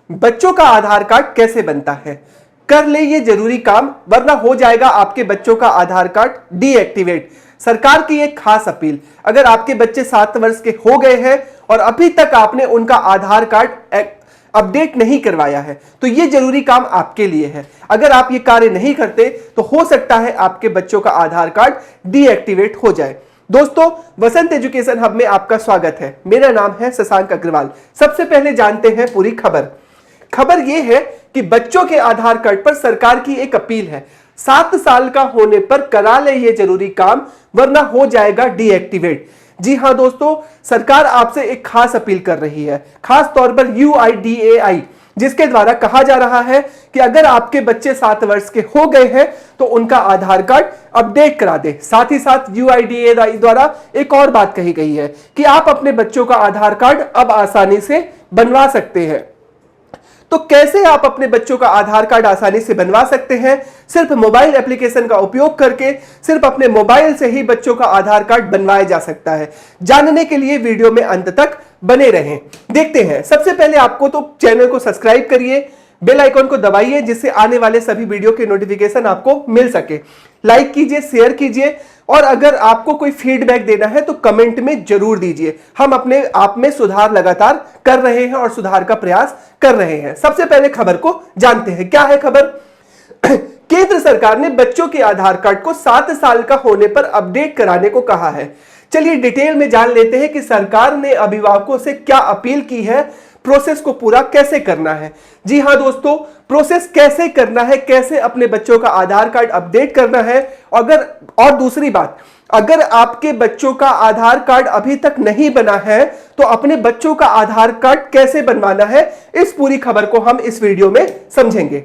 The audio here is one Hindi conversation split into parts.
बच्चों का आधार कार्ड कैसे बनता है? कर ले ये जरूरी काम, वरना हो जाएगा आपके बच्चों का आधार कार्ड डीएक्टिवेट। सरकार की एक खास अपील, अगर आपके बच्चे 7 वर्ष के हो गए हैं और अभी तक आपने उनका आधार कार्ड अपडेट नहीं करवाया है तो ये जरूरी काम आपके लिए है। अगर आप ये कार्य नहीं करते तो हो सकता है आपके बच्चों का आधार कार्ड डीएक्टिवेट हो जाए। दोस्तों, वसंत एजुकेशन हब में आपका स्वागत है। मेरा नाम है शशांक अग्रवाल। सबसे पहले जानते हैं पूरी खबर। खबर यह है कि बच्चों के आधार कार्ड पर सरकार की एक अपील है। 7 साल का होने पर करा ले ये जरूरी काम, वरना हो जाएगा डीएक्टिवेट। जी हां दोस्तों, सरकार आपसे एक खास अपील कर रही है, खास तौर पर UIDAI, जिसके द्वारा कहा जा रहा है कि अगर आपके बच्चे 7 वर्ष के हो गए हैं तो उनका आधार कार्ड अपडेट करा दे। साथ ही साथ UIDAI द्वारा एक और बात कही गई है कि आप अपने बच्चों का आधार कार्ड अब आसानी से बनवा सकते हैं। तो कैसे आप अपने बच्चों का आधार कार्ड आसानी से बनवा सकते हैं? सिर्फ मोबाइल एप्लीकेशन का उपयोग करके सिर्फ अपने मोबाइल से ही बच्चों का आधार कार्ड बनवाया जा सकता है। जानने के लिए वीडियो में अंत तक बने रहें। देखते हैं। सबसे पहले आपको तो चैनल को सब्सक्राइब करिए, बेल आइकन को दबाइए, जिससे आने वाले सभी वीडियो के नोटिफिकेशन आपको मिल सके। लाइक कीजिए, शेयर कीजिए, और अगर आपको कोई फीडबैक देना है तो कमेंट में जरूर दीजिए। हम अपने आप में सुधार लगातार कर रहे हैं और सुधार का प्रयास कर रहे हैं। सबसे पहले खबर को जानते हैं। क्या है खबर? केंद्र सरकार ने बच्चों के आधार कार्ड को 7 साल का होने पर अपडेट कराने को कहा है। चलिए डिटेल में जान लेते हैं कि सरकार ने अभिभावकों से क्या अपील की है, प्रोसेस को पूरा कैसे करना है। जी हां दोस्तों, प्रोसेस कैसे करना है, कैसे अपने बच्चों का आधार कार्ड अपडेट करना है। और दूसरी बात, अगर आपके बच्चों का आधार कार्ड अभी तक नहीं बना है तो अपने बच्चों का आधार कार्ड कैसे बनवाना है, इस पूरी खबर को हम इस वीडियो में समझेंगे।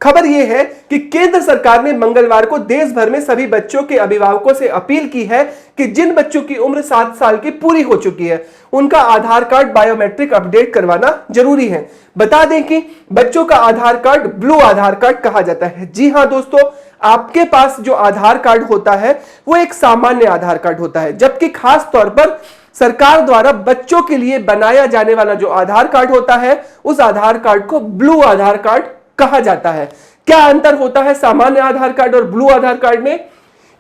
खबर यह है कि केंद्र सरकार ने मंगलवार को देश भर में सभी बच्चों के अभिभावकों से अपील की है कि जिन बच्चों की उम्र 7 साल की पूरी हो चुकी है उनका आधार कार्ड बायोमेट्रिक अपडेट करवाना जरूरी है। बता दें कि बच्चों का आधार कार्ड ब्लू आधार कार्ड कहा जाता है। जी हां दोस्तों, आपके पास जो आधार कार्ड होता है वो एक सामान्य आधार कार्ड होता है, जबकि खास तौर पर सरकार द्वारा बच्चों के लिए बनाया जाने वाला जो आधार कार्ड होता है उस आधार कार्ड को ब्लू आधार कार्ड कहा जाता है। क्या अंतर होता है सामान्य आधार कार्ड और ब्लू आधार कार्ड में?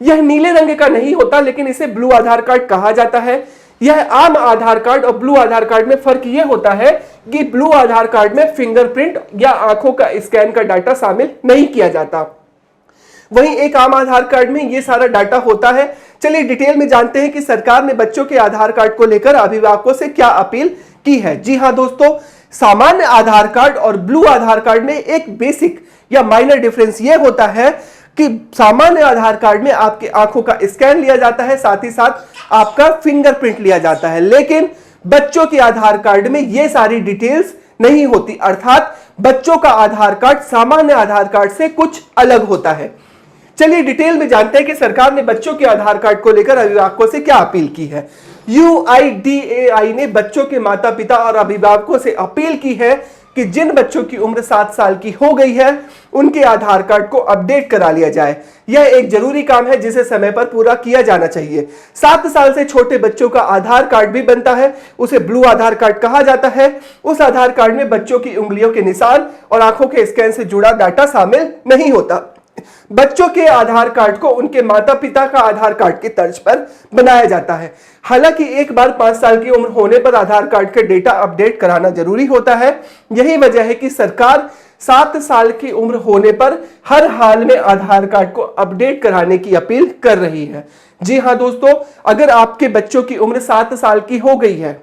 यह नीले रंग का नहीं होता, लेकिन इसे ब्लू आधार कार्ड कहा जाता है। यह आम आधार कार्ड और ब्लू आधार कार्ड में फर्क यह होता है कि ब्लू आधार कार्ड में फिंगरप्रिंट या आंखों का स्कैन का डाटा शामिल नहीं किया जाता, वहीं एक आम आधार कार्ड में यह सारा डाटा होता है। चलिए डिटेल में जानते हैं कि सरकार ने बच्चों के आधार कार्ड को लेकर अभिभावकों से क्या अपील की है। जी हां दोस्तों, सामान्य आधार कार्ड और ब्लू आधार कार्ड में एक बेसिक या माइनर डिफरेंस यह होता है कि सामान्य आधार कार्ड में आपकी आंखों का स्कैन लिया जाता है, साथ ही साथ आपका फिंगरप्रिंट लिया जाता है, लेकिन बच्चों के आधार कार्ड में यह सारी डिटेल्स नहीं होती। अर्थात बच्चों का आधार कार्ड सामान्य आधार कार्ड से कुछ अलग होता है। चलिए डिटेल में जानते हैं कि सरकार ने बच्चों के आधार कार्ड को लेकर अभिभावकों से क्या अपील की है। UIDAI ने बच्चों के माता पिता और अभिभावकों से अपील की है कि जिन बच्चों की उम्र 7 साल की हो गई है उनके आधार कार्ड को अपडेट करा लिया जाए। यह एक जरूरी काम है जिसे समय पर पूरा किया जाना चाहिए। 7 साल से छोटे बच्चों का आधार कार्ड भी बनता है, उसे ब्लू आधार कार्ड कहा जाता है। उस आधार कार्ड में बच्चों की उंगलियों के निशान और आंखों के स्कैन से जुड़ा डाटा शामिल नहीं होता। बच्चों के आधार कार्ड को उनके माता पिता का आधार कार्ड की तर्ज पर बनाया जाता है। हालांकि एक बार 5 साल की उम्र होने पर आधार कार्ड के डेटा अपडेट कराना जरूरी होता है। यही वजह है कि सरकार 7 साल की उम्र होने पर हर हाल में आधार कार्ड को अपडेट कराने की अपील कर रही है। जी हां दोस्तों, अगर आपके बच्चों की उम्र 7 साल की हो गई है,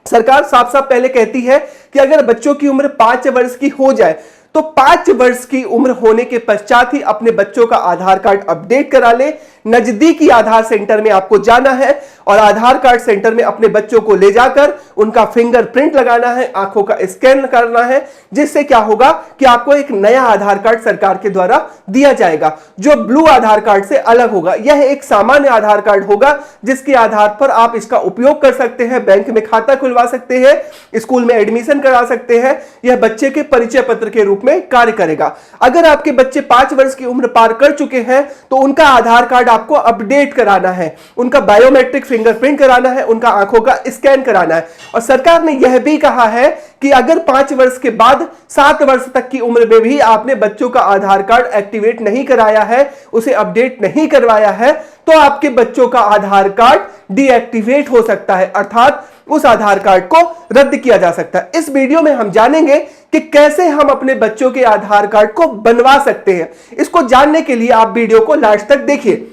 सरकार साफ साफ पहले कहती है कि अगर बच्चों की उम्र 5 वर्ष की हो जाए तो 5 वर्ष की उम्र होने के पश्चात ही अपने बच्चों का आधार कार्ड अपडेट करा ले। नजदीकी आधार सेंटर में आपको जाना है और आधार कार्ड सेंटर में अपने बच्चों को ले जाकर उनका फिंगरप्रिंट लगाना है, आंखों का स्कैन करना है, जिससे क्या होगा कि आपको एक नया आधार कार्ड सरकार के द्वारा दिया जाएगा जो ब्लू आधार कार्ड से अलग होगा। यह एक सामान्य आधार कार्ड होगा जिसके आधार पर आप इसका उपयोग कर सकते हैं, बैंक में खाता खुलवा सकते हैं, स्कूल में एडमिशन करा सकते हैं। यह बच्चे के परिचय पत्र के रूप में कार्य करेगा। अगर आपके बच्चे 5 वर्ष की उम्र पार कर चुके हैं तो उनका आधार कार्ड आपको अपडेट कराना है, उनका बायोमेट्रिक फिंगरप्रिंट कराना है, उनका आंखों का स्कैन कराना है। और सरकार ने यह भी कहा है कि अगर 5 वर्ष के बाद 7 वर्ष तक की उम्र में भी आपने बच्चों का आधार कार्ड एक्टिवेट नहीं कराया है, उसे अपडेट नहीं करवाया है, तो आपके बच्चों का आधार कार्ड डीएक्टिवेट हो सकता है, अर्थात उस आधार कार्ड को रद्द किया जा सकता है। इस वीडियो में हम जानेंगे कि कैसे हम अपने बच्चों के आधार कार्ड को बनवा सकते हैं। इसको जानने के लिए आप वीडियो को लास्ट तक देखिए।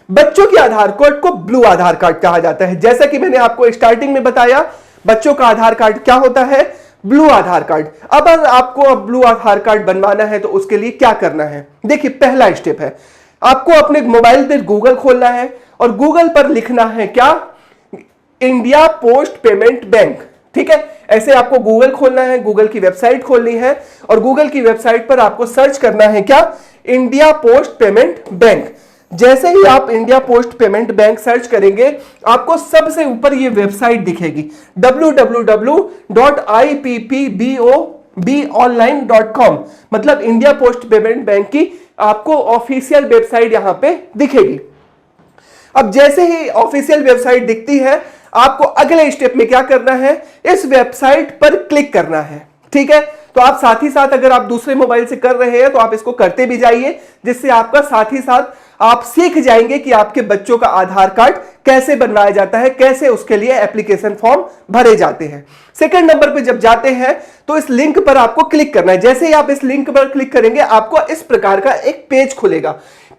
बच्चों के आधार कार्ड को ब्लू आधार कार्ड कहा जाता है। जैसा कि मैंने आपको स्टार्टिंग में बताया, बच्चों का आधार कार्ड क्या होता है? ब्लू आधार कार्ड। अब अगर आपको ब्लू आधार कार्ड बनवाना है तो उसके लिए क्या करना है? देखिए, पहला स्टेप है, आपको अपने मोबाइल पर गूगल खोलना है और गूगल पर लिखना है क्या? India post payment bank. ठीक है, ऐसे आपको गूगल खोलना है, गूगल की वेबसाइट खोलनी है और गूगल की वेबसाइट पर आपको सर्च करना है क्या? India post payment bank. जैसे ही आप India post payment bank search करेंगे, आपको सबसे ऊपर ये वेबसाइट दिखेगी www.ippbonline.com, मतलब इंडिया पोस्ट पेमेंट बैंक की आपको ऑफिशियल वेबसाइट यहां पे दिखेगी। अब जैसे ही ऑफिशियल वेबसाइट दिखती है, आपको अगले स्टेप में क्या करना है? इस वेबसाइट पर क्लिक करना है। ठीक है, तो आप साथ ही साथ अगर आप दूसरे मोबाइल से कर रहे हैं तो आप इसको करते भी जाइए, जिससे आपका साथ ही साथ आप सीख जाएंगे कि आपके बच्चों का आधार कार्ड कैसे बनवाया जाता है, कैसे उसके लिए एप्लीकेशन फॉर्म भरे जाते हैं। सेकंड नंबर पे जब जाते हैं तो इस लिंक पर आपको क्लिक करना है। जैसे ही आप इस लिंक पर क्लिक करेंगे, आपको इस प्रकार का एक पेज खुलेगा।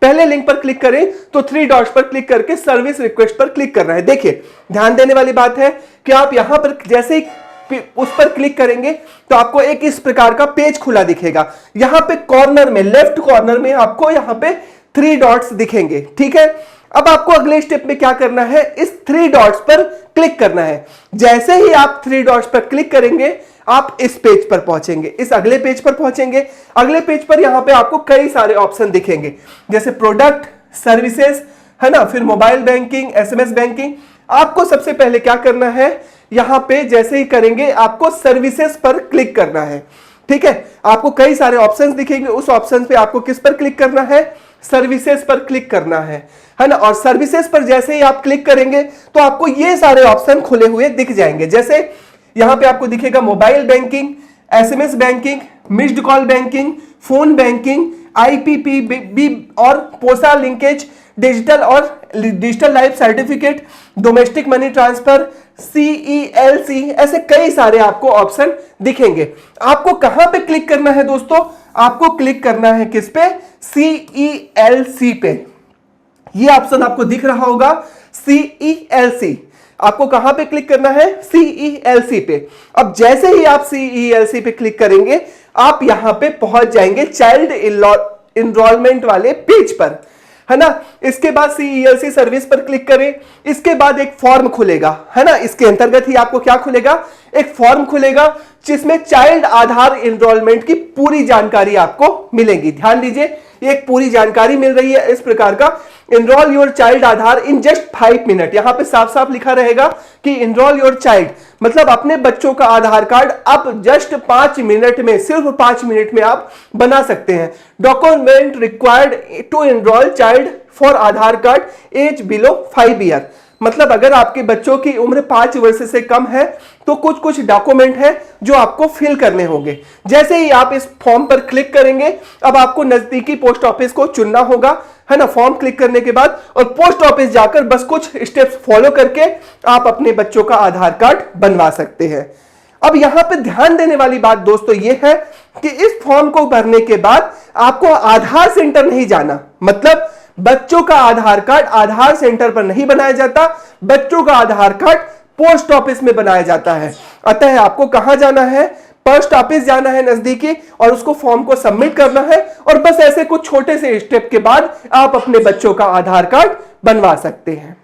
पहले लिंक पर क्लिक करें तो 3 डॉट्स पर क्लिक करके सर्विस रिक्वेस्ट पर क्लिक करना है। देखिए, ध्यान देने वाली बात है कि आप यहां पर जैसे ही उस पर क्लिक करेंगे तो आपको एक इस प्रकार का पेज खुला दिखेगा। यहां पे कॉर्नर में, लेफ्ट कॉर्नर में आपको यहां पे 3 डॉट्स दिखेंगे। ठीक है, अब आपको अगले स्टेप में क्या करना है? इस 3 डॉट्स पर क्लिक करना है। जैसे ही आप 3 डॉट्स पर क्लिक करेंगे, आप इस पेज पर पहुंचेंगे, इस अगले पेज पर पहुंचेंगे। अगले पेज पर यहां पे आपको कई सारे ऑप्शन दिखेंगे, जैसे प्रोडक्ट, सर्विसेज, है ना, फिर मोबाइल बैंकिंग, एसएमएस बैंकिंग। आपको सबसे पहले क्या करना है? यहां पे जैसे ही करेंगे, आपको सर्विसेज पर क्लिक करना है। ठीक है, आपको कई सारे ऑप्शंस दिखेंगे, उस ऑप्शन पे आपको किस पर क्लिक करना है? सर्विसेज पर क्लिक करना है ना। और सर्विसेज पर जैसे ही आप क्लिक करेंगे तो आपको ये सारे ऑप्शन खुले हुए दिख जाएंगे। जैसे यहां पे आपको दिखेगा mobile banking, SMS banking, missed call banking, phone banking, IPPB और पोसा linkage, digital life certificate, domestic money transfer, CELC, ऐसे कई सारे आपको ऑप्शन दिखेंगे। आपको कहां पे क्लिक करना है दोस्तों? आपको क्लिक करना है किस पे? CELC पे। ये ऑप्शन आपको दिख रहा होगा, CELC। आपको कहां पे क्लिक करना है? CELC पे। अब जैसे ही आप CELC पे क्लिक करेंगे, आप यहां पे पहुंच जाएंगे चाइल्ड इनरोलमेंट वाले पेज पर, है ना। इसके बाद CELC सर्विस पर क्लिक करें। इसके बाद एक फॉर्म खुलेगा, है ना। इसके अंतर्गत ही आपको क्या खुलेगा? एक फॉर्म खुलेगा जिसमें चाइल्ड आधार एनरोलमेंट की पूरी जानकारी आपको मिलेगी। ध्यान दीजिए, एक पूरी जानकारी मिल रही है इस प्रकार का, enrol your child Aadhaar in just 5 minute. यहां पे साफ साफ लिखा रहेगा कि एनरोल योर चाइल्ड, मतलब अपने बच्चों का आधार कार्ड अब जस्ट 5 मिनट में, सिर्फ 5 मिनट में आप बना सकते हैं। Document required to enrol child for Aadhaar card age below 5 year, मतलब अगर आपके बच्चों की उम्र 5 वर्ष से कम है तो कुछ कुछ डॉक्यूमेंट है जो आपको फिल करने होंगे। जैसे ही आप इस फॉर्म पर क्लिक करेंगे, अब आपको नजदीकी पोस्ट ऑफिस को चुनना होगा, है ना। फॉर्म क्लिक करने के बाद और पोस्ट ऑफिस जाकर बस कुछ स्टेप्स फॉलो करके आप अपने बच्चों का आधार कार्ड बनवा सकते हैं। अब यहां पे ध्यान देने वाली बात दोस्तों यह है कि इस फॉर्म को भरने के बाद आपको आधार सेंटर नहीं जाना, मतलब बच्चों का आधार कार्ड आधार सेंटर पर नहीं बनाया जाता, बच्चों का आधार कार्ड पोस्ट ऑफिस में बनाया जाता है। अतः आपको कहां जाना है? पोस्ट ऑफिस जाना है नजदीकी, और उसको फॉर्म को सबमिट करना है, और बस ऐसे कुछ छोटे से स्टेप के बाद आप अपने बच्चों का आधार कार्ड बनवा सकते हैं।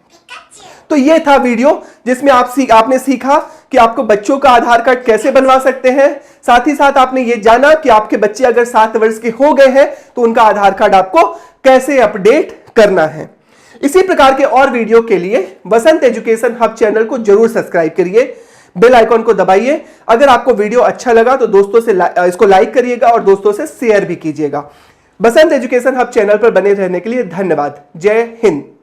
तो ये था वीडियो जिसमें आपने सीखा कि आपको बच्चों का आधार कार्ड कैसे बनवा सकते हैं। साथ ही साथ आपने ये जाना कि आपके बच्चे अगर 7 वर्ष के हो गए हैं तो उनका आधार कार्ड आपको कैसे अपडेट करना है। इसी प्रकार के और वीडियो के लिए वसंत एजुकेशन हब चैनल को जरूर सब्सक्राइब करिए, बेल आइकॉन को दबाइए। अगर आपको वीडियो अच्छा लगा तो दोस्तों से इसको लाइक करिएगा और दोस्तों से शेयर भी कीजिएगा। वसंत एजुकेशन हब चैनल पर बने रहने के लिए धन्यवाद। जय हिंद।